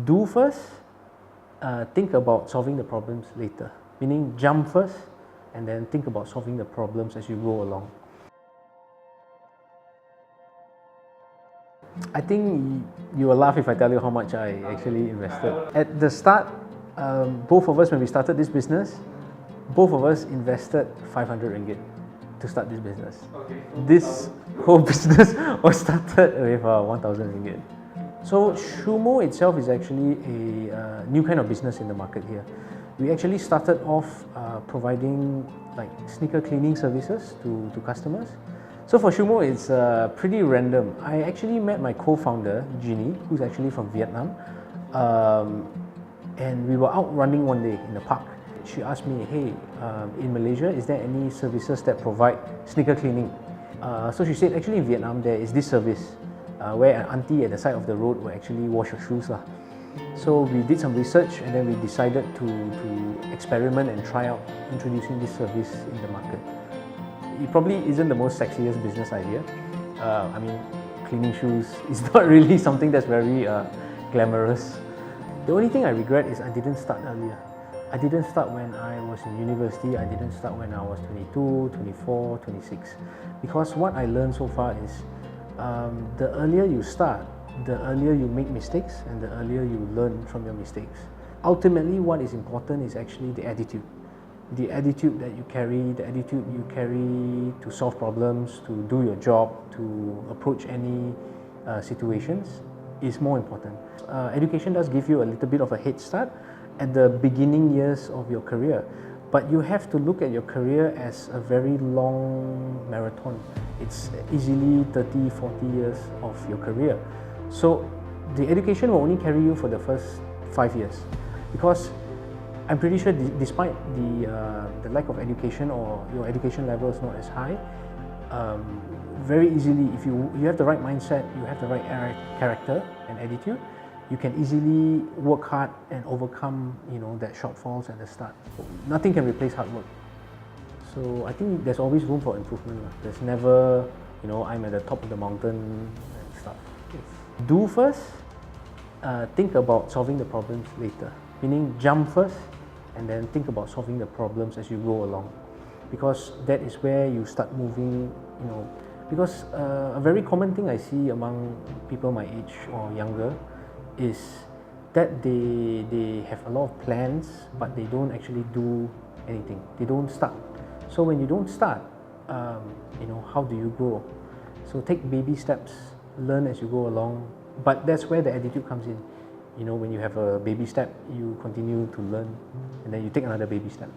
Do first, think about solving the problems later. Meaning jump first and then think about solving the problems as you go along. I think you will laugh if I tell you how much I actually invested. At the start, both of us, when we started this business, both of us invested 500 ringgit to start this business. Okay. This whole business was started with 1000 ringgit. So Shoe itself is actually a new kind of business in the market here. We actually started off providing like sneaker cleaning services to customers. So for Shoe it's pretty random. I actually met my co-founder, Jeannie, who's actually from Vietnam. And we were out running one day in the park. She asked me, hey, in Malaysia, is there any services that provide sneaker cleaning? So she said, actually in Vietnam, there is this service where an auntie at the side of the road will actually wash your shoes. So we did some research and then we decided to experiment and try out introducing this service in the market. It probably isn't the most sexiest business idea. I mean, cleaning shoes is not really something that's very glamorous. The only thing I regret is I didn't start earlier. I didn't start when I was in university, I didn't start when I was 22, 24, 26. Because what I learned so far is the earlier you start, the earlier you make mistakes and the earlier you learn from your mistakes. Ultimately, what is important is actually the attitude. The attitude that you carry, the attitude you carry to solve problems, to do your job, to approach any situations is more important. Education does give you a little bit of a head start at the beginning years of your career, but you have to look at your career as a very long marathon. It's easily 30, 40 years of your career. So the education will only carry you for the first 5 years, because I'm pretty sure despite the lack of education or your education level is not as high, very easily, if you have the right mindset, you have the right character and attitude, you can easily work hard and overcome, that shortfalls at the start. Nothing can replace hard work. So I think there's always room for improvement. There's never, I'm at the top of the mountain and stuff. Do first, think about solving the problems later. Meaning jump first and then think about solving the problems as you go along. Because that is where you start moving, because a very common thing I see among people my age or younger is that they have a lot of plans, but they don't actually do anything. They don't start. So when you don't start, how do you grow? So take baby steps, learn as you go along, but that's where the attitude comes in. When you have a baby step, you continue to learn, and then you take another baby step.